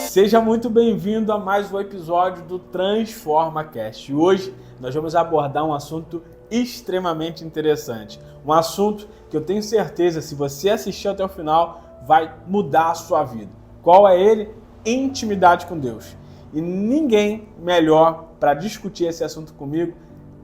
Seja muito bem-vindo a mais um episódio do Transforma Cast. Hoje nós vamos abordar um assunto extremamente interessante. Um assunto que eu tenho certeza, se você assistir até o final, vai mudar a sua vida. Qual é ele? Intimidade com Deus. E ninguém melhor para discutir esse assunto comigo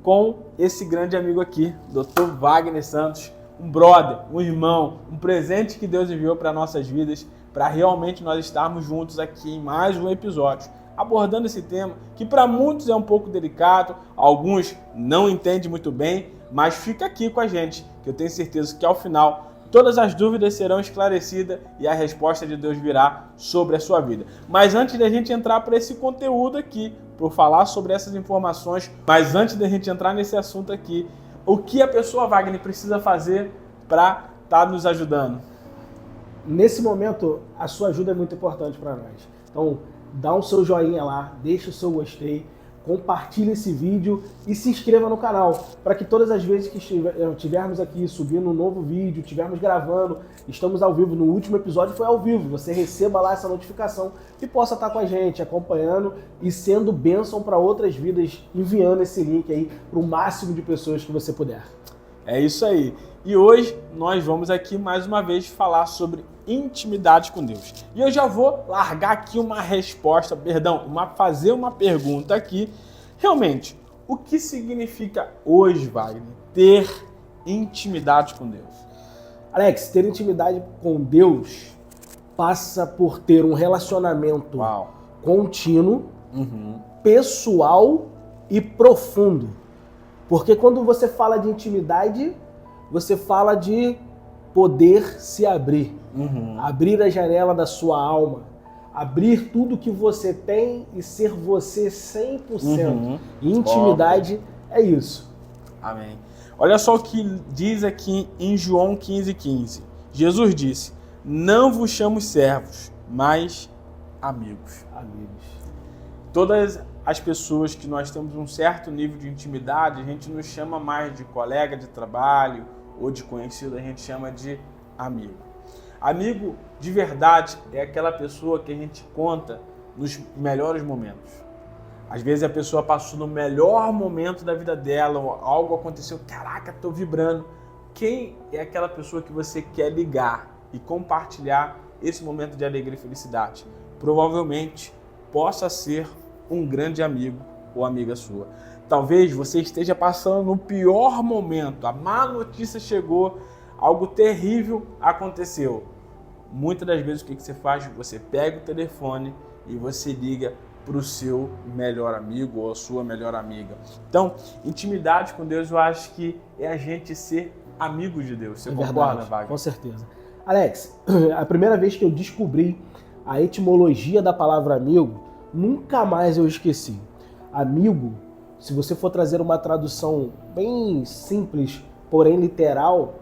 com esse grande amigo aqui, Dr. Wagner Santos, um brother, um irmão, um presente que Deus enviou para nossas vidas, para realmente nós estarmos juntos aqui em mais um episódio, abordando esse tema que para muitos é um pouco delicado, alguns não entendem muito bem, mas fica aqui com a gente, que eu tenho certeza que ao final todas as dúvidas serão esclarecidas e a resposta de Deus virá sobre a sua vida. Mas antes da gente entrar para esse conteúdo aqui, por falar sobre essas informações, mas antes da gente entrar nesse assunto aqui, o que a pessoa, Wagner, precisa fazer para estar nos ajudando? Nesse momento, a sua ajuda é muito importante para nós. Então, dá o seu joinha lá, deixa o seu gostei, compartilhe esse vídeo e se inscreva no canal, para que todas as vezes que estivermos aqui subindo um novo vídeo, estivermos gravando, estamos ao vivo, no último episódio foi ao vivo, você receba lá essa notificação e possa estar com a gente, acompanhando e sendo bênção para outras vidas, enviando esse link aí para o máximo de pessoas que você puder. É isso aí. E hoje nós vamos aqui mais uma vez falar sobre intimidade com Deus. E eu já vou largar aqui fazer uma pergunta aqui. Realmente, o que significa hoje, Wagner, ter intimidade com Deus? Alex, ter intimidade com Deus passa por ter um relacionamento contínuo, pessoal e profundo. Porque quando você fala de intimidade, você fala de poder se abrir. Abrir a janela da sua alma. Abrir tudo que você tem e ser você 100%. Intimidade é isso. Amém. Olha só o que diz aqui em João 15:15. Jesus disse: não vos chamo servos, mas amigos. Todas as pessoas que nós temos um certo nível de intimidade, a gente não chama mais de colega de trabalho ou de conhecido, a gente chama de amigo. Amigo de verdade é aquela pessoa que a gente conta nos melhores momentos. Às vezes a pessoa passou no melhor momento da vida dela, ou algo aconteceu, caraca, tô vibrando. Quem é aquela pessoa que você quer ligar e compartilhar esse momento de alegria e felicidade? Provavelmente possa ser um grande amigo ou amiga sua. Talvez você esteja passando no pior momento, a má notícia chegou, algo terrível aconteceu. Muitas das vezes o que você faz? Você pega o telefone e você liga para o seu melhor amigo ou a sua melhor amiga. Então, intimidade com Deus, eu acho que é a gente ser amigo de Deus. Você concorda, Wagner? Com certeza. Alex, a primeira vez que eu descobri a etimologia da palavra amigo, nunca mais eu esqueci. Amigo, se você for trazer uma tradução bem simples, porém literal,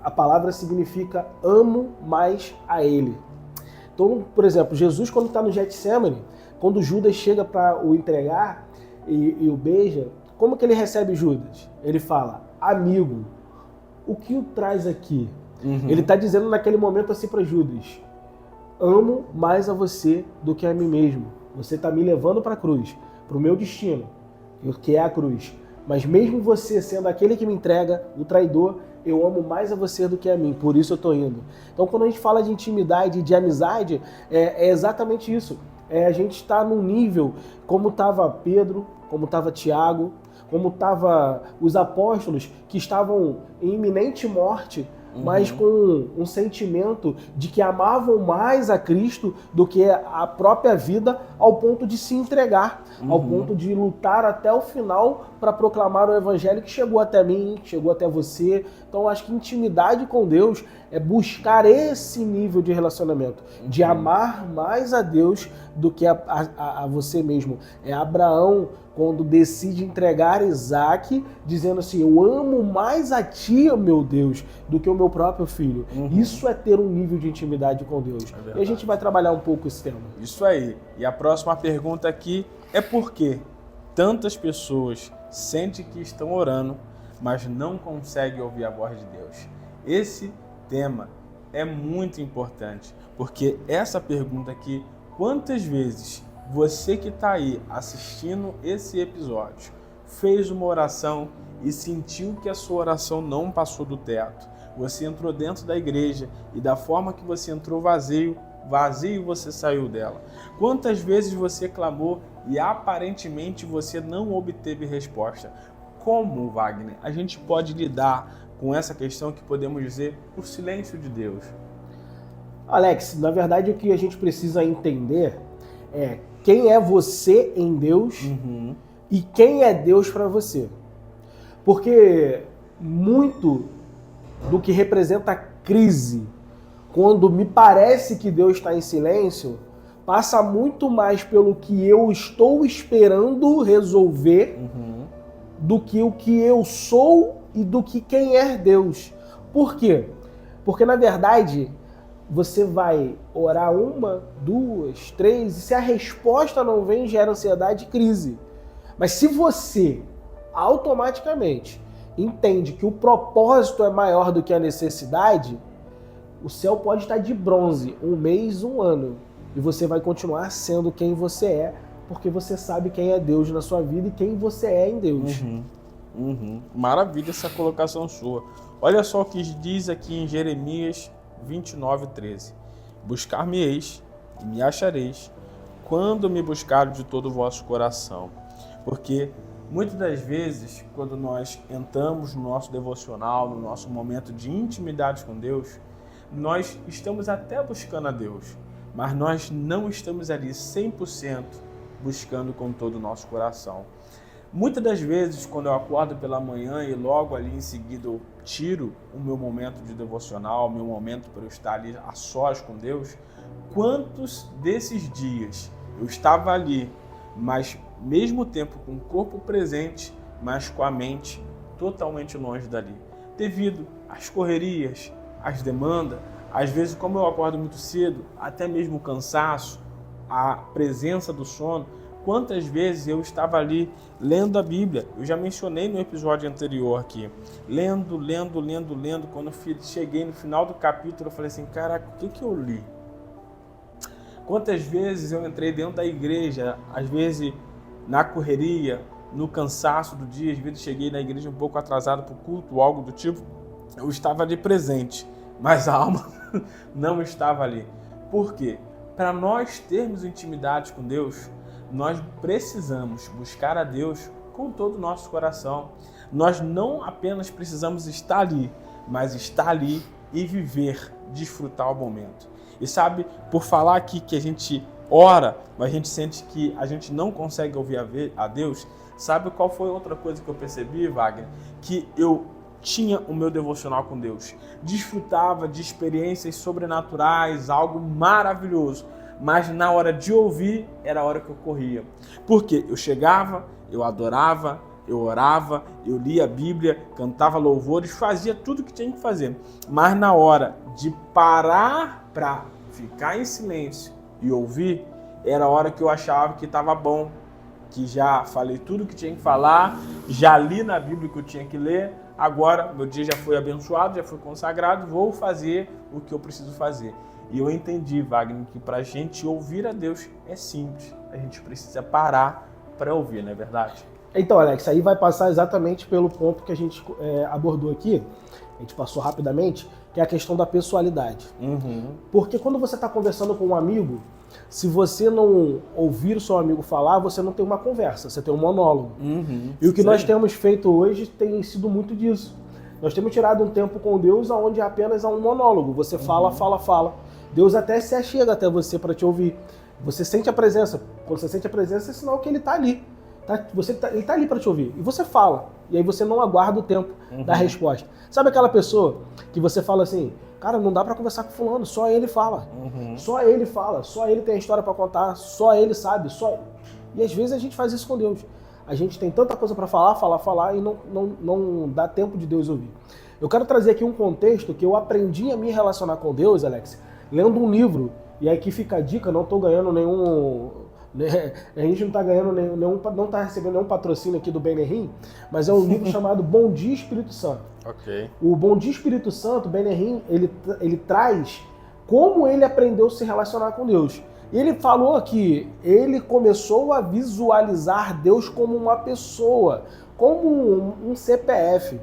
a palavra significa amo mais a ele. Então, por exemplo, Jesus, quando está no Getsemane, quando Judas chega para o entregar e o beija, como que ele recebe Judas? Ele fala, amigo, o que o traz aqui? Ele está dizendo naquele momento assim para Judas, amo mais a você do que a mim mesmo. Você está me levando para a cruz, para o meu destino, que é a cruz. Mas mesmo você sendo aquele que me entrega, o traidor, eu amo mais a você do que a mim, por isso eu estou indo. Então quando a gente fala de intimidade, de amizade, é exatamente isso. A gente está num nível como estava Pedro, como estava Tiago, como estavam os apóstolos que estavam em iminente morte, mas com um sentimento de que amavam mais a Cristo do que a própria vida, ao ponto de se entregar, ao ponto de lutar até o final para proclamar o evangelho que chegou até mim, que chegou até você. Então acho que intimidade com Deus é buscar esse nível de relacionamento, de amar mais a Deus do que a você mesmo. É Abraão, quando decide entregar Isaac, dizendo assim, eu amo mais a ti, meu Deus, do que o meu próprio filho. Isso é ter um nível de intimidade com Deus. E a gente vai trabalhar um pouco esse tema. Isso aí. E a próxima pergunta aqui é por quê? tantas pessoas sentem que estão orando, mas não conseguem ouvir a voz de Deus? Esse tema é muito importante, porque essa pergunta aqui, quantas vezes você que está aí assistindo esse episódio fez uma oração e sentiu que a sua oração não passou do teto? Você entrou dentro da igreja e da forma que você entrou vazio você saiu dela. Quantas vezes você clamou e aparentemente você não obteve resposta? Como, Wagner, a gente pode lidar com essa questão que podemos dizer o silêncio de Deus? Alex, na verdade o que a gente precisa entender é quem é você em Deus e quem é Deus para você. Porque muito do que representa a crise, quando me parece que Deus está em silêncio, passa muito mais pelo que eu estou esperando resolver do que o que eu sou e do que quem é Deus. Por quê? Porque, na verdade, você vai orar 1, 2, 3, e se a resposta não vem, gera ansiedade e crise. Mas se você automaticamente entende que o propósito é maior do que a necessidade, o céu pode estar de bronze 1 mês, 1 ano, e você vai continuar sendo quem você é, porque você sabe quem é Deus na sua vida e quem você é em Deus. Maravilha essa colocação sua. Olha só o que diz aqui em Jeremias 29:13. Buscar-me-eis e me achareis, quando me buscar de todo o vosso coração. Porque muitas das vezes, quando nós entramos no nosso devocional, no nosso momento de intimidade com Deus, nós estamos até buscando a Deus, mas nós não estamos ali 100% buscando com todo o nosso coração. Muitas das vezes, quando eu acordo pela manhã e logo ali em seguida eu tiro o meu momento de devocional, o meu momento para eu estar ali a sós com Deus, quantos desses dias eu estava ali, mas mesmo tempo com o corpo presente, mas com a mente totalmente longe dali, devido às correrias, às demandas, às vezes como eu acordo muito cedo, até mesmo o cansaço, a presença do sono. Quantas vezes eu estava ali lendo a Bíblia? Eu já mencionei no episódio anterior aqui. Lendo. Quando eu cheguei no final do capítulo, eu falei assim, caraca, o que eu li? Quantas vezes eu entrei dentro da igreja, às vezes na correria, no cansaço do dia, às vezes cheguei na igreja um pouco atrasado para o culto, algo do tipo, eu estava ali presente, mas a alma não estava ali. Por quê? Para nós termos intimidade com Deus, nós precisamos buscar a Deus com todo o nosso coração. Nós não apenas precisamos estar ali, mas estar ali e viver, desfrutar o momento. E sabe, por falar aqui que a gente ora, mas a gente sente que a gente não consegue ouvir a Deus, sabe qual foi outra coisa que eu percebi, Wagner? Que eu tinha o meu devocional com Deus, desfrutava de experiências sobrenaturais, algo maravilhoso, mas na hora de ouvir, era a hora que eu corria. Porque eu chegava, eu adorava, eu orava, eu lia a Bíblia, cantava louvores, fazia tudo que tinha que fazer. Mas na hora de parar para ficar em silêncio e ouvir, era a hora que eu achava que estava bom, que já falei tudo que tinha que falar, já li na Bíblia que eu tinha que ler, agora meu dia já foi abençoado, já foi consagrado, vou fazer o que eu preciso fazer. E eu entendi, Wagner, que para a gente ouvir a Deus é simples. A gente precisa parar para ouvir, não é verdade? Então, Alex, aí vai passar exatamente pelo ponto que a gente abordou aqui, a gente passou rapidamente, que é a questão da pessoalidade. Porque quando você está conversando com um amigo, se você não ouvir o seu amigo falar, você não tem uma conversa, você tem um monólogo. E o que nós temos feito hoje tem sido muito disso. Nós temos tirado um tempo com Deus onde apenas há um monólogo. Você fala. Deus até se achega até você para te ouvir. Você sente a presença. Quando você sente a presença, é sinal que ele está ali. Ele está ali para te ouvir. E você fala. E aí você não aguarda o tempo da resposta. Sabe aquela pessoa que você fala assim, cara, não dá para conversar com fulano, só ele fala. Só ele fala, só ele tem a história para contar, só ele sabe. E às vezes a gente faz isso com Deus. A gente tem tanta coisa para falar e não dá tempo de Deus ouvir. Eu quero trazer aqui um contexto que eu aprendi a me relacionar com Deus, Alex, lendo um livro. E aí que fica a dica, não estou ganhando né? A gente não está ganhando não está recebendo nenhum patrocínio aqui do Benerim, mas é um livro chamado Bom Dia Espírito Santo. Ok. O Bom Dia Espírito Santo, Benerim, ele traz como ele aprendeu a se relacionar com Deus. Ele falou que ele começou a visualizar Deus como uma pessoa, como um CPF.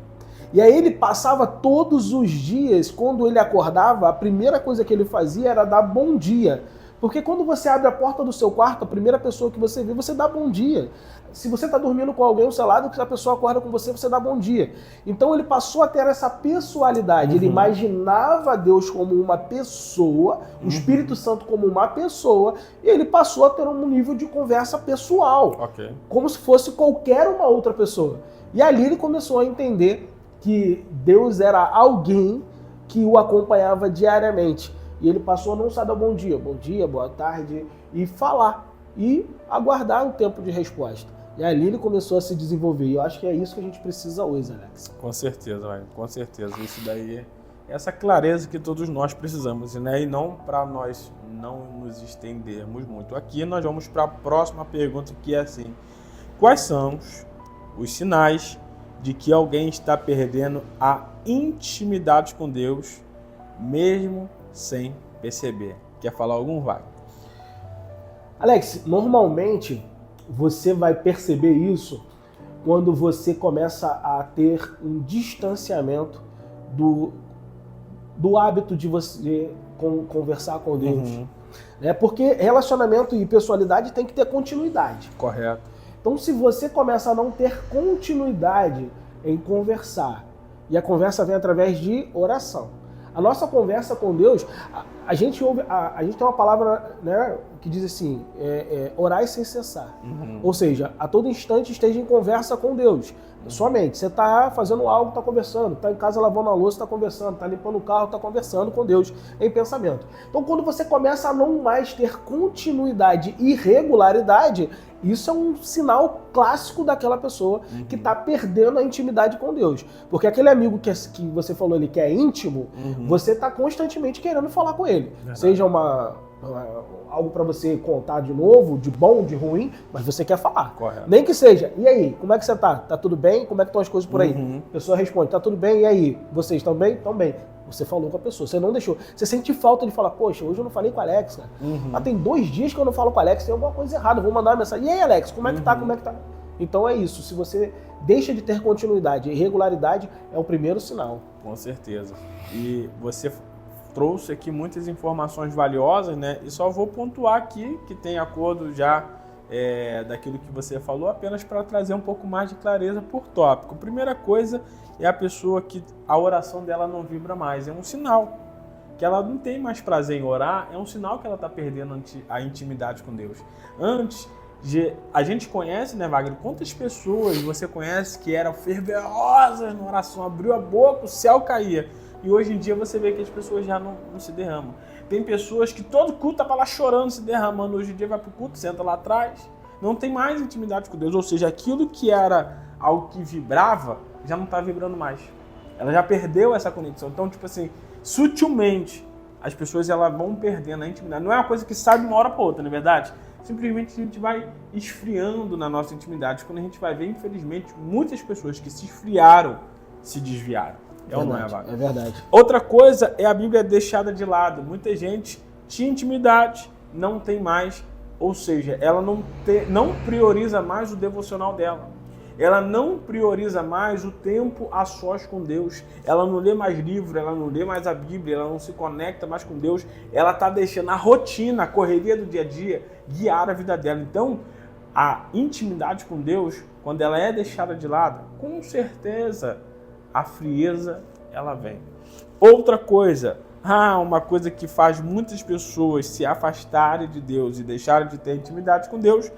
E aí ele passava todos os dias, quando ele acordava, a primeira coisa que ele fazia era dar bom dia. Porque quando você abre a porta do seu quarto, a primeira pessoa que você vê, você dá bom dia. Se você está dormindo com alguém ao seu lado, que a pessoa acorda com você, você dá bom dia. Então ele passou a ter essa pessoalidade. Ele imaginava Deus como uma pessoa, o Espírito Santo como uma pessoa, e ele passou a ter um nível de conversa pessoal. Como se fosse qualquer uma outra pessoa. E ali ele começou a entender que Deus era alguém que o acompanhava diariamente. E ele passou a não só dar bom dia, boa tarde, e falar, e aguardar um tempo de resposta. E ali ele começou a se desenvolver. E eu acho que é isso que a gente precisa hoje, Alex. Com certeza, Wagner, com certeza. Isso daí, essa clareza que todos nós precisamos, né? E não para nós não nos estendermos muito. Aqui nós vamos para a próxima pergunta, que é assim: quais são os sinais de que alguém está perdendo a intimidade com Deus, mesmo sem perceber? Quer falar algum, Wagner? Alex, normalmente você vai perceber isso quando você começa a ter um distanciamento do hábito de você conversar com Deus. Porque relacionamento e pessoalidade tem que ter continuidade. Correto. Então, se você começa a não ter continuidade em conversar, e a conversa vem através de oração. A nossa conversa com Deus, a gente tem uma palavra, né, que diz assim, orai sem cessar. Ou seja, a todo instante esteja em conversa com Deus. Sua mente, você está fazendo algo, está conversando, está em casa lavando a louça, está conversando, está limpando o carro, está conversando com Deus em pensamento. Então, quando você começa a não mais ter continuidade e regularidade, isso é um sinal clássico daquela pessoa que está perdendo a intimidade com Deus. Porque aquele amigo que você falou ali que é íntimo, você está constantemente querendo falar com ele. Verdade. Seja algo para você contar de novo, de bom, de ruim, mas você quer falar. Correto. Nem que seja, e aí, como é que você tá? Tá tudo bem? Como é que estão as coisas por aí? A pessoa responde, tá tudo bem, e aí? Vocês estão bem? Estão bem. Você falou com a pessoa, você não deixou. Você sente falta de falar, poxa, hoje eu não falei com o Alex, cara. Mas tem 2 dias que eu não falo com o Alex, tem alguma coisa errada, vou mandar uma mensagem. E aí, Alex, como é que tá? Como é que tá? Então é isso, se você deixa de ter continuidade e regularidade, é o primeiro sinal. Com certeza. E você trouxe aqui muitas informações valiosas, né? E só vou pontuar aqui que tem acordo já daquilo que você falou, apenas para trazer um pouco mais de clareza por tópico. Primeira coisa é a pessoa que a oração dela não vibra mais. É um sinal que ela não tem mais prazer em orar, é um sinal que ela está perdendo a intimidade com Deus. Antes, a gente conhece, né, Wagner? Quantas pessoas você conhece que eram fervorosas na oração, abriu a boca, o céu caía. E hoje em dia você vê que as pessoas já não se derramam. Tem pessoas que todo culto tá lá chorando, se derramando. Hoje em dia vai pro culto, senta lá atrás. Não tem mais intimidade com Deus. Ou seja, aquilo que era algo que vibrava, já não tá vibrando mais. Ela já perdeu essa conexão. Então, tipo assim, sutilmente, as pessoas elas vão perdendo a intimidade. Não é uma coisa que sai de uma hora para outra, não é verdade? Simplesmente a gente vai esfriando na nossa intimidade. Quando a gente vai ver, infelizmente, muitas pessoas que se esfriaram, se desviaram. É ou não é, Wagner? É verdade. Outra coisa é a Bíblia deixada de lado. Muita gente tinha intimidade, não tem mais. Ou seja, ela não prioriza mais o devocional dela. Ela não prioriza mais o tempo a sós com Deus. Ela não lê mais livro, ela não lê mais a Bíblia, ela não se conecta mais com Deus. Ela está deixando a rotina, a correria do dia a dia guiar a vida dela. Então, a intimidade com Deus, quando ela é deixada de lado, com certeza a frieza ela vem. Outra coisa, uma coisa que faz muitas pessoas se afastarem de Deus e deixarem de ter intimidade com Deus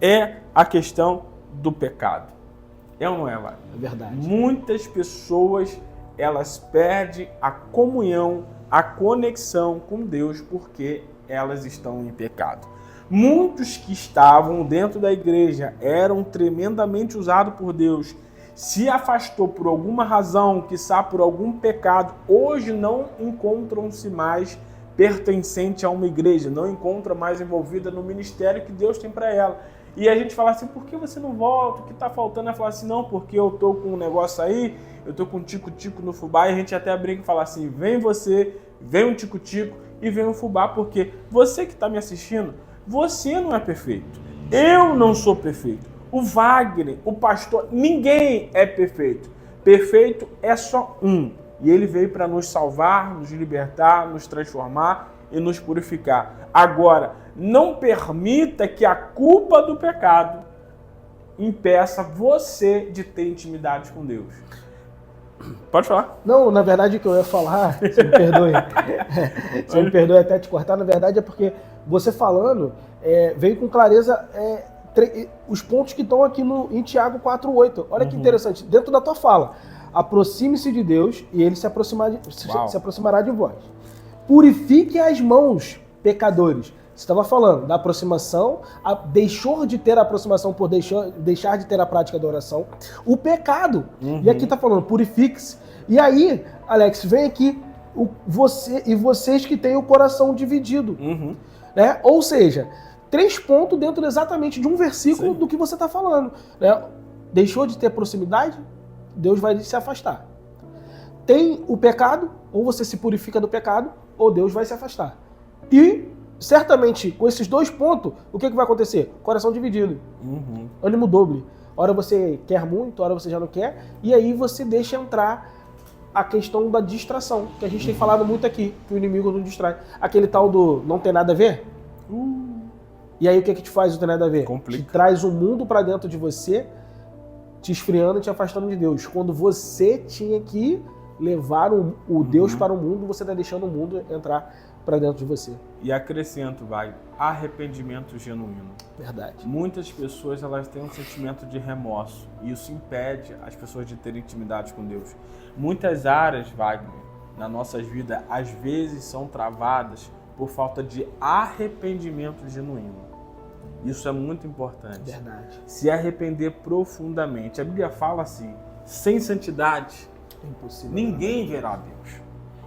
é a questão do pecado. É ou não é, Wagner? É verdade. Muitas pessoas, elas perdem a comunhão, a conexão com Deus porque elas estão em pecado. Muitos que estavam dentro da igreja eram tremendamente usados por Deus, se afastou por alguma razão, quiçá por algum pecado, hoje não encontram-se mais pertencente a uma igreja, não encontra mais envolvida no ministério que Deus tem para ela. E a gente fala assim, por que você não volta? O que está faltando? Ela fala assim, não, porque eu tô com um negócio aí, eu tô com um tico-tico no fubá, e a gente até brinca e fala assim, vem você, vem um tico-tico e vem um fubá, porque você que está me assistindo, você não é perfeito. Eu não sou perfeito. O Wagner, o pastor, ninguém é perfeito. Perfeito é só um. E ele veio para nos salvar, nos libertar, nos transformar e nos purificar. Agora, não permita que a culpa do pecado impeça você de ter intimidade com Deus. Pode falar. Não, na verdade o que eu ia falar, você me perdoe, você me perdoe até te cortar, na verdade é porque você falando veio com clareza os pontos que estão aqui em Tiago 4,8. Olha que interessante, dentro da tua fala, aproxime-se de Deus e ele se aproximará de vós. Purifique as mãos, pecadores. Você estava falando da aproximação, deixou de ter a aproximação por deixar de ter a prática da oração, o pecado. E aqui está falando, purifique-se. E aí, Alex, vem aqui vocês que têm o coração dividido. Né? Ou seja, 3 pontos dentro exatamente de um versículo do que você está falando. Né? Deixou de ter proximidade, Deus vai se afastar. Tem o pecado, ou você se purifica do pecado, ou Deus vai se afastar. E certamente, com esses 2 pontos, o que vai acontecer? Coração dividido. Ânimo doble. Hora você quer muito, hora você já não quer. E aí você deixa entrar a questão da distração, que a gente tem falado muito aqui, que o inimigo não distrai. Aquele tal do não tem nada a ver. E aí o que te faz o ter nada a ver? Complica. Te traz o mundo para dentro de você, te esfriando e te afastando de Deus. Quando você tinha que levar o Deus para o mundo, você está deixando o mundo entrar para dentro de você. E acrescento, arrependimento genuíno. Verdade. Muitas pessoas elas têm um sentimento de remorso e isso impede as pessoas de terem intimidade com Deus. Muitas áreas, Wagner, na nossas vidas, às vezes são travadas por falta de arrependimento genuíno. Isso é muito importante. Verdade. Se arrepender profundamente. A Bíblia fala assim, sem santidade, é impossível, ninguém verá Deus.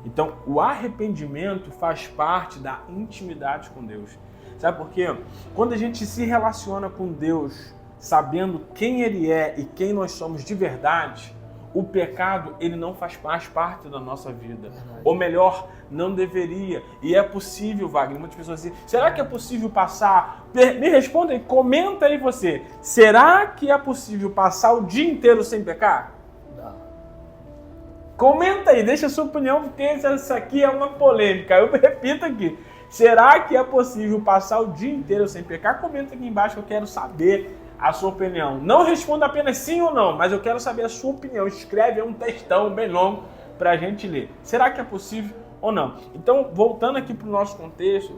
Então, o arrependimento faz parte da intimidade com Deus. Sabe por quê? Quando a gente se relaciona com Deus, sabendo quem Ele é e quem nós somos de verdade, o pecado, ele não faz mais parte da nossa vida. Ou melhor, não deveria. E é possível, Wagner, muitas pessoas dizem, será que é possível passar... Me responda aí, comenta aí você. Será que é possível passar o dia inteiro sem pecar? Comenta aí, deixa a sua opinião, porque isso aqui é uma polêmica. Eu repito aqui. Será que é possível passar o dia inteiro sem pecar? Comenta aqui embaixo que eu quero saber a sua opinião. Não responda apenas sim ou não, mas eu quero saber a sua opinião. Escreve um textão bem longo para a gente ler. Será que é possível ou não? Então, voltando aqui para o nosso contexto,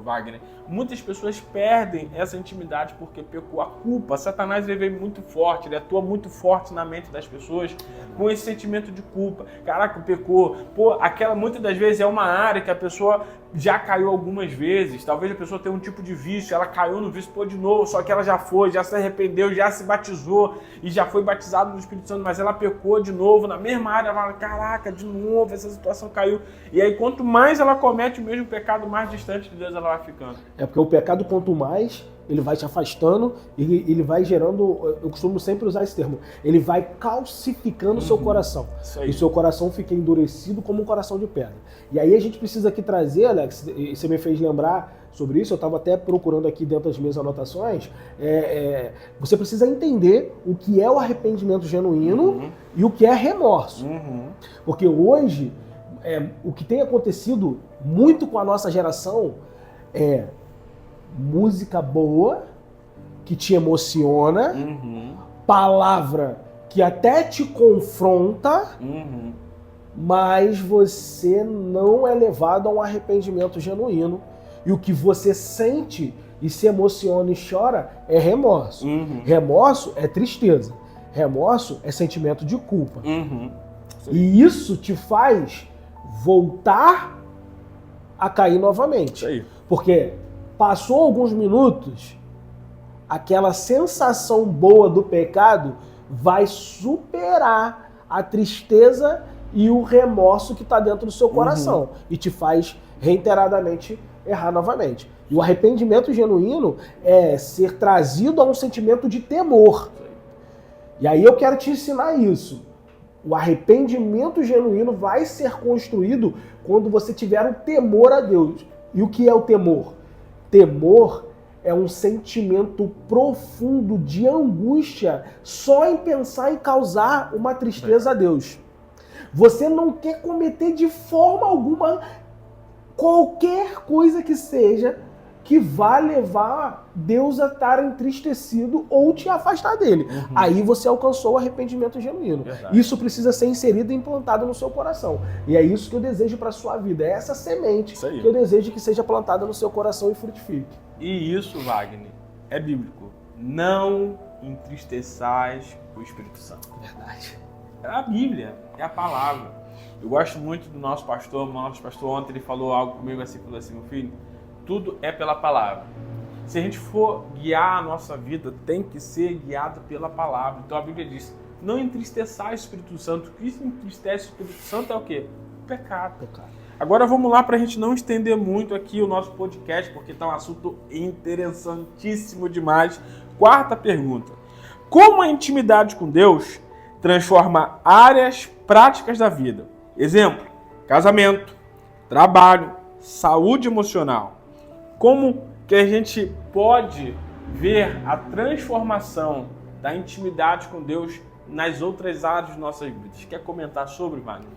Wagner, muitas pessoas perdem essa intimidade porque pecou. A culpa, Satanás ele veio muito forte, ele atua muito forte na mente das pessoas com esse sentimento de culpa. Caraca, pecou. Pô, aquela muitas das vezes é uma área que a pessoa já caiu algumas vezes. Talvez a pessoa tenha um tipo de vício, ela caiu no vício, pô, de novo, só que ela já se arrependeu, já se batizou e já foi batizado no Espírito Santo, mas ela pecou de novo na mesma área. Ela fala, caraca, de novo, essa situação caiu. E aí, quanto mais ela comete o mesmo pecado, mais distante de Deus ela vai ficando. É porque o pecado, quanto mais, ele vai te afastando, ele vai gerando, eu costumo sempre usar esse termo, ele vai calcificando o seu coração. E o seu coração fica endurecido como um coração de pedra. E aí a gente precisa aqui trazer, Alex, e você me fez lembrar sobre isso, eu estava até procurando aqui dentro das minhas anotações, você precisa entender o que é o arrependimento genuíno e o que é remorso. Porque hoje, o que tem acontecido muito com a nossa geração é música boa, que te emociona, palavra que até te confronta, mas você não é levado a um arrependimento genuíno. E o que você sente e se emociona e chora é remorso. Remorso é tristeza. Remorso é sentimento de culpa. E isso te faz voltar a cair novamente. Porque passou alguns minutos, aquela sensação boa do pecado vai superar a tristeza e o remorso que está dentro do seu coração e te faz reiteradamente errar novamente. E o arrependimento genuíno é ser trazido a um sentimento de temor. E aí eu quero te ensinar isso. O arrependimento genuíno vai ser construído quando você tiver um temor a Deus. E o que é o temor? Temor é um sentimento profundo de angústia só em pensar em causar uma tristeza a Deus. Você não quer cometer de forma alguma qualquer coisa que seja que vá levar Deus a estar entristecido ou te afastar dele. Aí você alcançou o arrependimento genuíno. Verdade. Isso precisa ser inserido e implantado no seu coração. E é isso que eu desejo para a sua vida. É essa semente que eu desejo que seja plantada no seu coração e frutifique. E isso, Wagner, é bíblico. Não entristeçais o Espírito Santo. Verdade. É a Bíblia, é a palavra. Eu gosto muito do nosso pastor. O nosso pastor ontem ele falou algo comigo assim, falou assim, meu filho, tudo é pela palavra. Se a gente for guiar a nossa vida, tem que ser guiado pela palavra. Então a Bíblia diz, não entristeçais o Espírito Santo. O que entristece o Espírito Santo é o quê? O pecado. Agora vamos lá para a gente não estender muito aqui o nosso podcast, porque está um assunto interessantíssimo demais. Quarta pergunta. Como a intimidade com Deus transforma áreas práticas da vida? Exemplo, casamento, trabalho, saúde emocional. Como que a gente pode ver a transformação da intimidade com Deus nas outras áreas de nossas vidas? Quer comentar sobre, Wagner?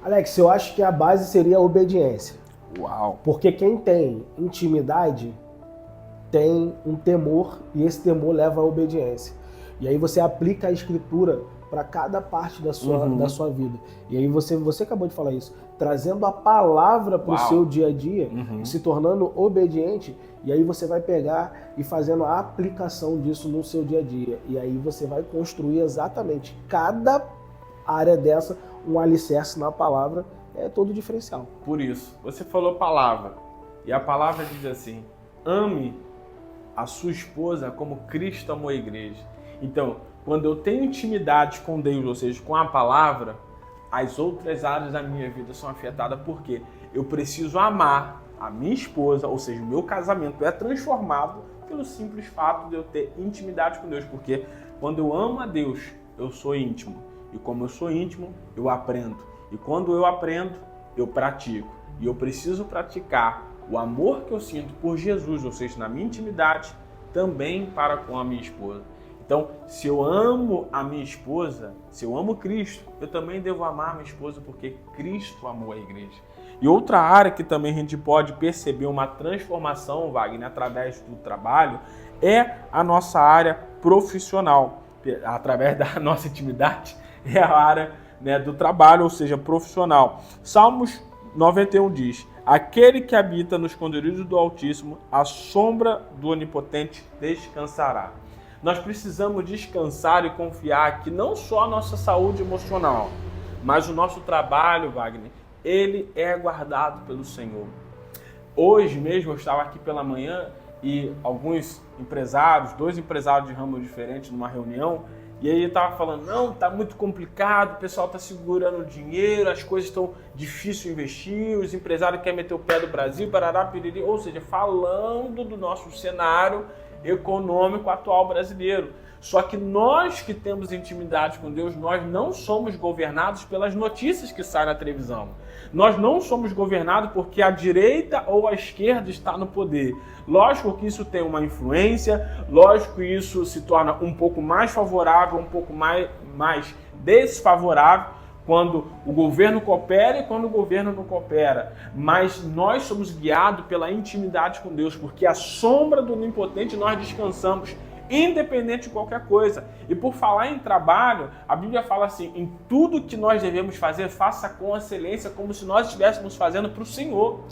Alex, eu acho que a base seria a obediência. Uau! Porque quem tem intimidade tem um temor e esse temor leva à obediência. E aí você aplica a escritura para cada parte da sua vida. E aí você acabou de falar isso, trazendo a palavra para o seu dia a dia, se tornando obediente, e aí você vai pegar e fazendo a aplicação disso no seu dia a dia. E aí você vai construir exatamente cada área dessa, um alicerce na palavra, é todo diferencial. Por isso, você falou palavra, e a palavra diz assim, ame a sua esposa como Cristo amou a igreja. Então, quando eu tenho intimidade com Deus, ou seja, com a palavra, as outras áreas da minha vida são afetadas porque eu preciso amar a minha esposa, ou seja, o meu casamento é transformado pelo simples fato de eu ter intimidade com Deus, porque quando eu amo a Deus, eu sou íntimo, e como eu sou íntimo, eu aprendo, e quando eu aprendo, eu pratico, e eu preciso praticar o amor que eu sinto por Jesus, ou seja, na minha intimidade, também para com a minha esposa. Então, se eu amo a minha esposa, se eu amo Cristo, eu também devo amar a minha esposa porque Cristo amou a igreja. E outra área que também a gente pode perceber uma transformação, Wagner, através do trabalho, é a nossa área profissional. Através da nossa intimidade, é a área, né, do trabalho, ou seja, profissional. Salmos 91 diz, aquele que habita nos esconderijos do Altíssimo, à sombra do Onipotente descansará. Nós precisamos descansar e confiar que não só a nossa saúde emocional, mas o nosso trabalho, Wagner, ele é guardado pelo Senhor. Hoje mesmo eu estava aqui pela manhã e alguns empresários, 2 empresários de ramos diferentes numa reunião, e aí ele estava falando, não, está muito complicado, o pessoal está segurando dinheiro, as coisas estão difíceis de investir, os empresários querem meter o pé do Brasil, parará, piriri, ou seja, falando do nosso cenário econômico atual brasileiro. Só que nós que temos intimidade com Deus, nós não somos governados pelas notícias que saem na televisão. Nós não somos governados porque a direita ou a esquerda está no poder. Lógico que isso tem uma influência, lógico que isso se torna um pouco mais favorável, um pouco mais desfavorável, quando o governo coopera e quando o governo não coopera. Mas nós somos guiados pela intimidade com Deus, porque a sombra do Onipotente nós descansamos, independente de qualquer coisa. E por falar em trabalho, a Bíblia fala assim, em tudo que nós devemos fazer, faça com excelência, como se nós estivéssemos fazendo para o Senhor.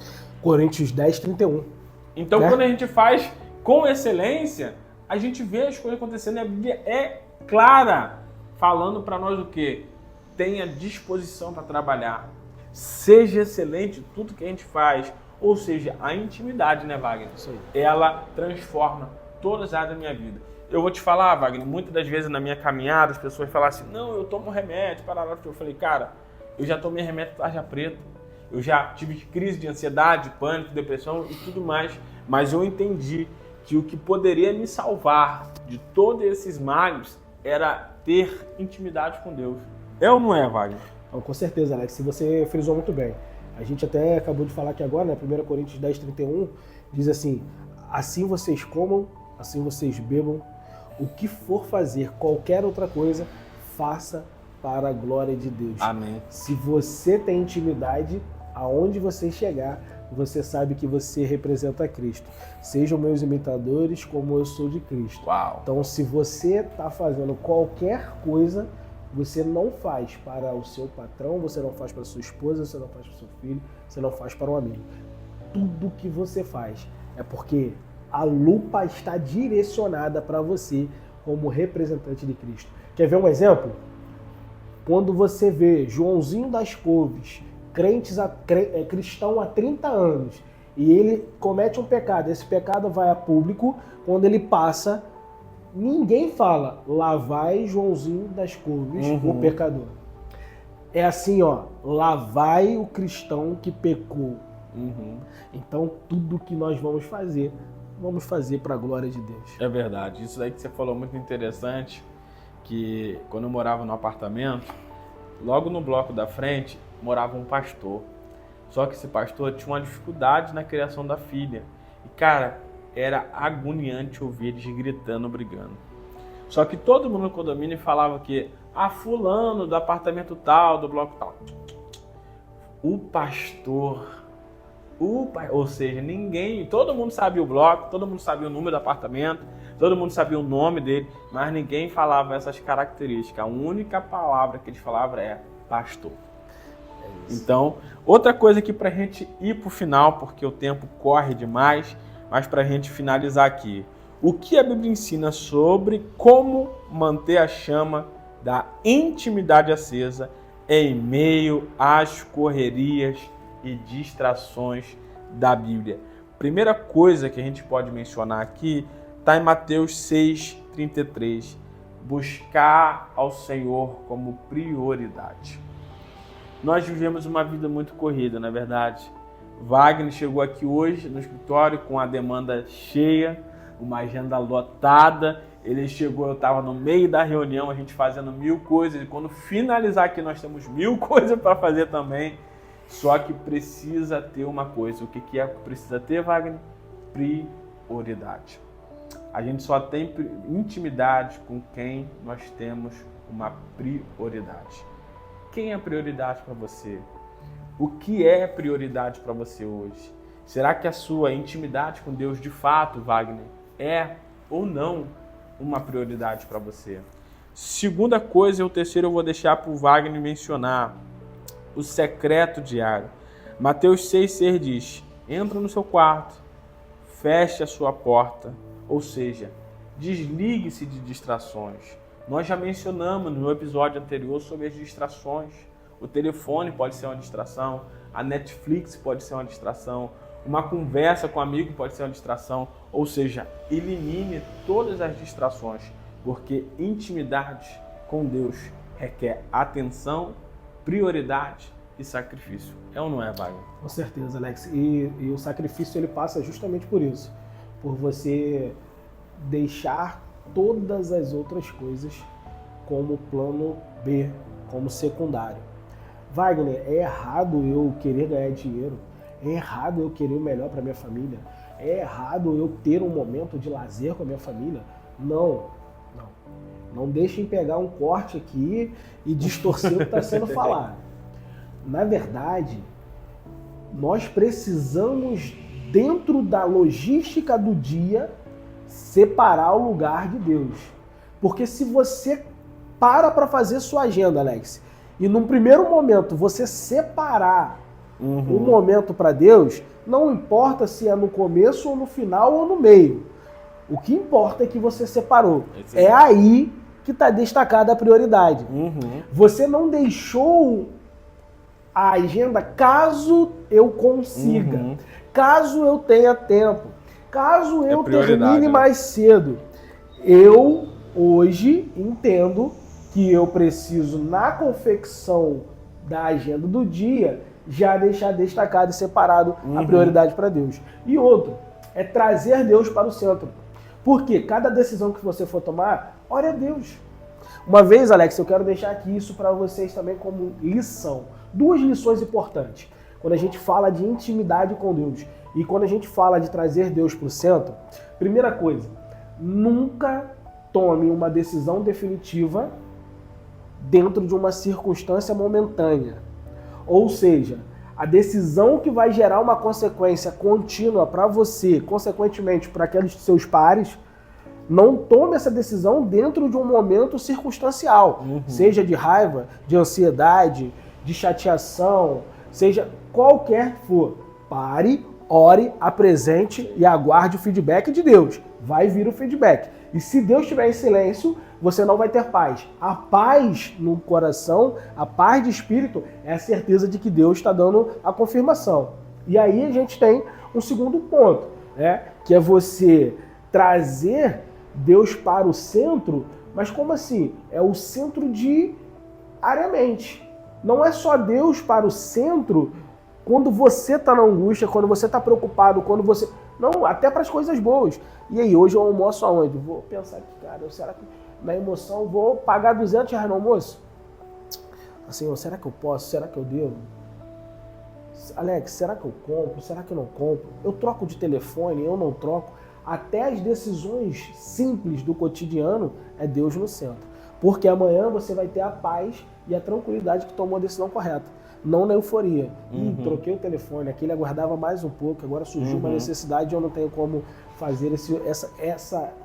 Coríntios 10, 31. Então, quando a gente faz com excelência, a gente vê as coisas acontecendo. A Bíblia é clara, falando para nós o quê? Tenha disposição para trabalhar. Seja excelente em tudo que a gente faz. Ou seja, a intimidade, né, Wagner? Isso aí. Ela transforma todas as áreas da minha vida. Eu vou te falar, Wagner, muitas das vezes na minha caminhada, as pessoas falam assim, não, eu tomo remédio, parará. Eu falei, cara, eu já tomei remédio tarja preta. eu já tive crise de ansiedade, pânico, depressão e tudo mais, mas eu entendi que o que poderia me salvar de todos esses males era ter intimidade com Deus. É ou não é, Wagner? Então, com certeza, Alex, se você frisou muito bem. A gente até acabou de falar aqui agora, né? 1 Coríntios 10:31, diz assim: assim vocês comam, assim vocês bebam, o que for fazer qualquer outra coisa, faça para a glória de Deus. Amém. Se você tem intimidade, aonde você chegar, você sabe que você representa Cristo. Sejam meus imitadores como eu sou de Cristo. Uau. Então, se você está fazendo qualquer coisa, você não faz para o seu patrão, você não faz para a sua esposa, você não faz para o seu filho, você não faz para um amigo. Tudo que você faz é porque a lupa está direcionada para você como representante de Cristo. Quer ver um exemplo? Quando você vê Joãozinho das Couves, cristão há 30 anos, e ele comete um pecado, esse pecado vai a público, quando ele passa, ninguém fala, lá vai Joãozinho das Couves, o pecador. É assim, ó, lá vai o cristão que pecou. Então, tudo que nós vamos fazer para a glória de Deus. É verdade. Isso aí que você falou muito interessante, que quando eu morava no apartamento, logo no bloco da frente, morava um pastor. Só que esse pastor tinha uma dificuldade na criação da filha. E, cara, era agoniante ouvir eles gritando, brigando. Só que todo mundo no condomínio falava que fulano do apartamento tal, do bloco tal. O pastor... Ou seja, todo mundo sabia o bloco, todo mundo sabia o número do apartamento, todo mundo sabia o nome dele, mas ninguém falava essas características. A única palavra que eles falavam é pastor. Então, outra coisa aqui para a gente ir para o final, porque o tempo corre demais, mas para a gente finalizar aqui. O que a Bíblia ensina sobre como manter a chama da intimidade acesa em meio às correrias e distrações da Bíblia? Primeira coisa que a gente pode mencionar aqui está em Mateus 6:33. Buscar ao Senhor como prioridade. Nós vivemos uma vida muito corrida, não é verdade? Wagner chegou aqui hoje no escritório com a demanda cheia, uma agenda lotada. Ele chegou, eu estava no meio da reunião, a gente fazendo 1000 coisas. E quando finalizar aqui, nós temos 1000 coisas para fazer também. Só que precisa ter uma coisa. O que é que precisa ter, Wagner? Prioridade. A gente só tem intimidade com quem nós temos uma prioridade. Quem é prioridade para você? O que é prioridade para você hoje? Será que a sua intimidade com Deus de fato, Wagner, é ou não uma prioridade para você? Segunda coisa, e o terceiro eu vou deixar para o Wagner mencionar. O secreto diário. Mateus 6,6 diz: entra no seu quarto, feche a sua porta, ou seja, desligue-se de distrações. Nós já mencionamos no episódio anterior sobre as distrações. O telefone pode ser uma distração, a Netflix pode ser uma distração, uma conversa com um amigo pode ser uma distração, ou seja, elimine todas as distrações, porque intimidade com Deus requer atenção, prioridade e sacrifício. É ou não é, Wagner? Com certeza, Alex. E o sacrifício ele passa justamente por isso. Por você deixar todas as outras coisas como plano B, como secundário. Wagner, é errado eu querer ganhar dinheiro? É errado eu querer o melhor para minha família? É errado eu ter um momento de lazer com a minha família? Não. Não deixem pegar um corte aqui e distorcer o que está sendo falado. Na verdade, nós precisamos, dentro da logística do dia, separar o lugar de Deus. Porque se você para fazer sua agenda, Alex, e num primeiro momento você separar um momento para Deus, não importa se é no começo ou no final ou no meio. O que importa é que você separou. É aí que está destacada a prioridade. Você não deixou a agenda caso eu consiga, caso eu tenha tempo, caso eu termine mais cedo. Eu hoje entendo que eu preciso, na confecção da agenda do dia, já deixar destacado e separado a prioridade para Deus. E outro, é trazer Deus para o centro. Porque cada decisão que você for tomar, ore a Deus. Uma vez, Alex, eu quero deixar aqui isso para vocês também como lição. 2 lições importantes. Quando a gente fala de intimidade com Deus e quando a gente fala de trazer Deus para o centro, primeira coisa, nunca tome uma decisão definitiva dentro de uma circunstância momentânea. Ou seja, a decisão que vai gerar uma consequência contínua para você, consequentemente para aqueles seus pares, não tome essa decisão dentro de um momento circunstancial, seja de raiva, de ansiedade, de chateação, seja qualquer que for. Pare, ore, apresente e aguarde o feedback de Deus. Vai vir o feedback. E se Deus estiver em silêncio, você não vai ter paz. A paz no coração, a paz de espírito, é a certeza de que Deus está dando a confirmação. E aí a gente tem um segundo ponto, né? Que é você trazer Deus para o centro, mas como assim? É o centro diariamente. Não é só Deus para o centro quando você está na angústia, quando você está preocupado, quando você... Não, até para as coisas boas. E aí, hoje eu almoço aonde? Vou pensar aqui, cara, será que na emoção vou pagar R$200 no almoço? Assim, será que eu posso? Será que eu devo? Alex, será que eu compro? Será que eu não compro? Eu troco de telefone? Eu não troco? Até as decisões simples do cotidiano é Deus no centro. Porque amanhã você vai ter a paz e a tranquilidade que tomou a decisão correta. Não na euforia. Troquei o telefone, aquele aguardava mais um pouco, agora surgiu uma necessidade e eu não tenho como fazer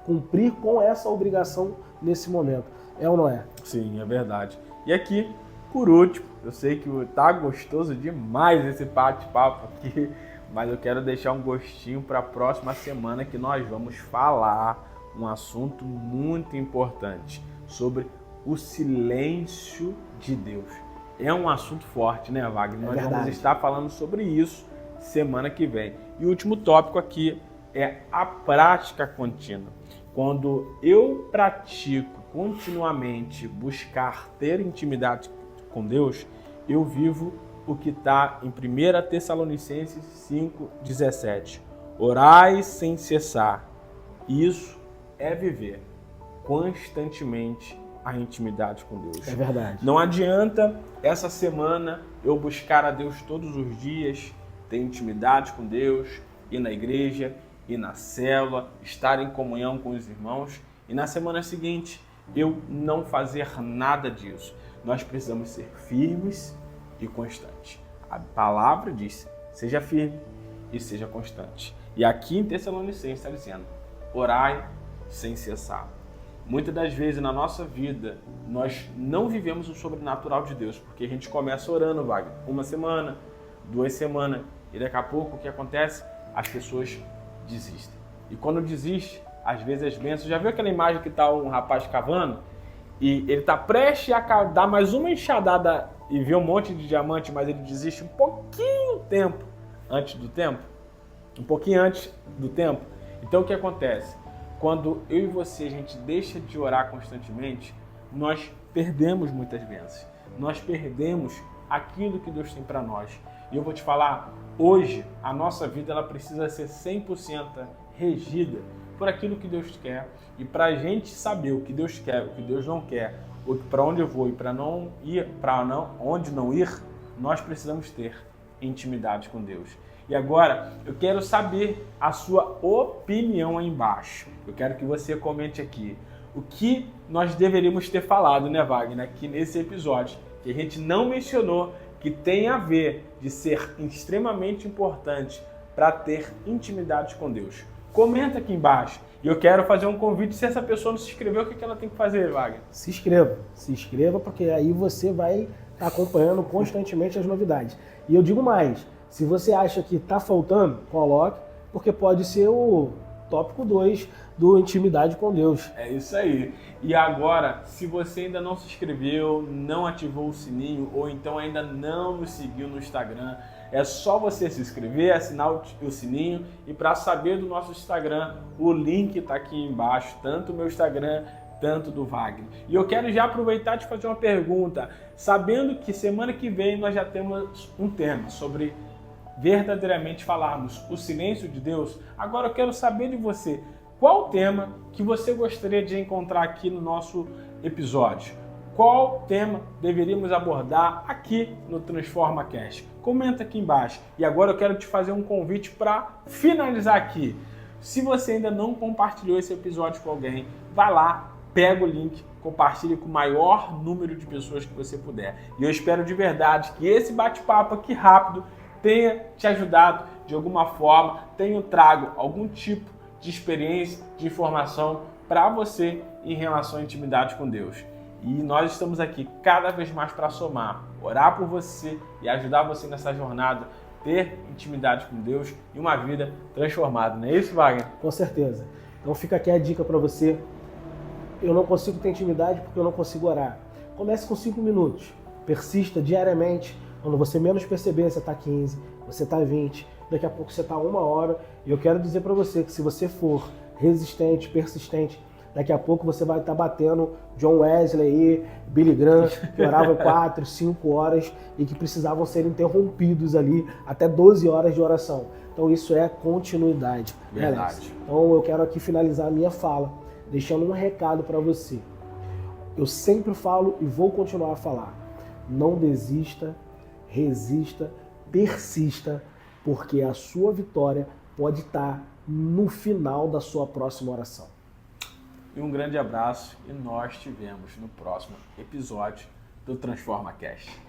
cumprir com essa obrigação nesse momento. É ou não é? Sim, é verdade. E aqui, por último, eu sei que tá gostoso demais esse bate-papo aqui, mas eu quero deixar um gostinho para a próxima semana que nós vamos falar um assunto muito importante sobre o silêncio de Deus. É um assunto forte, né, Wagner? Nós vamos estar falando sobre isso semana que vem. E o último tópico aqui é a prática contínua. Quando eu pratico continuamente buscar ter intimidade com Deus, eu vivo o que está em 1 Tessalonicenses 5,17. Orai sem cessar. Isso é viver constantemente a intimidade com Deus. É verdade. Não adianta essa semana eu buscar a Deus todos os dias, ter intimidade com Deus, ir na igreja, ir na célula, estar em comunhão com os irmãos e na semana seguinte eu não fazer nada disso. Nós precisamos ser firmes e constantes. A palavra diz, seja firme e seja constante. E aqui em Tessalonicenses está dizendo, orai sem cessar. Muitas das vezes na nossa vida, nós não vivemos o sobrenatural de Deus, porque a gente começa orando, Wagner, 1 semana, 2 semanas, e daqui a pouco o que acontece? As pessoas desistem. E quando desiste, às vezes as bênçãos... Já viu aquela imagem que está um rapaz cavando? E ele está prestes a dar mais uma enxadada e vê um monte de diamante, mas ele desiste um pouquinho tempo antes do tempo? Um pouquinho antes do tempo? Então o que acontece? Quando eu e você, a gente deixa de orar constantemente, nós perdemos muitas bênçãos. Nós perdemos aquilo que Deus tem para nós. E eu vou te falar, hoje, a nossa vida ela precisa ser 100% regida por aquilo que Deus quer. E para a gente saber o que Deus quer, o que Deus não quer, para onde eu vou e para onde não ir, nós precisamos ter intimidade com Deus. E agora, eu quero saber a sua opinião aí embaixo. Eu quero que você comente aqui o que nós deveríamos ter falado, né, Wagner, aqui nesse episódio, que a gente não mencionou, que tem a ver de ser extremamente importante para ter intimidade com Deus. Comenta aqui embaixo. E eu quero fazer um convite, se essa pessoa não se inscreveu, o que ela tem que fazer, Wagner? Se inscreva, porque aí você vai estar acompanhando constantemente as novidades. E eu digo mais, se você acha que está faltando, coloque, porque pode ser o tópico 2 do Intimidade com Deus. É isso aí. E agora, se você ainda não se inscreveu, não ativou o sininho, ou então ainda não nos seguiu no Instagram, é só você se inscrever, assinar o sininho. E para saber do nosso Instagram, o link está aqui embaixo, tanto o meu Instagram tanto do Wagner. E eu quero já aproveitar e te fazer uma pergunta, sabendo que semana que vem nós já temos um tema sobre verdadeiramente falarmos o silêncio de Deus. Agora eu quero saber de você, qual o tema que você gostaria de encontrar aqui no nosso episódio? Qual tema deveríamos abordar aqui no Transforma Cast? Comenta aqui embaixo. E agora eu quero te fazer um convite para finalizar aqui. Se você ainda não compartilhou esse episódio com alguém, vai lá, pega o link, compartilhe com o maior número de pessoas que você puder. E eu espero de verdade que esse bate-papo aqui rápido tenha te ajudado de alguma forma, tenha trago algum tipo de experiência, de informação para você em relação à intimidade com Deus. E nós estamos aqui cada vez mais para somar, orar por você e ajudar você nessa jornada, ter intimidade com Deus e uma vida transformada. Não é isso, Wagner? Com certeza. Então fica aqui a dica para você. Eu não consigo ter intimidade porque eu não consigo orar. Comece com 5 minutos. Persista diariamente. Quando você menos perceber, você está 15, você está 20, daqui a pouco você está 1 hora. E eu quero dizer para você que se você for resistente, persistente, daqui a pouco você vai estar batendo John Wesley e Billy Graham, que oravam 4, 5 horas e que precisavam ser interrompidos ali até 12 horas de oração. Então isso é continuidade. Verdade. Alex? Então eu quero aqui finalizar a minha fala, deixando um recado para você. Eu sempre falo e vou continuar a falar. Não desista, resista, persista, porque a sua vitória pode estar no final da sua próxima oração. E um grande abraço e nós te vemos no próximo episódio do Transforma Cast.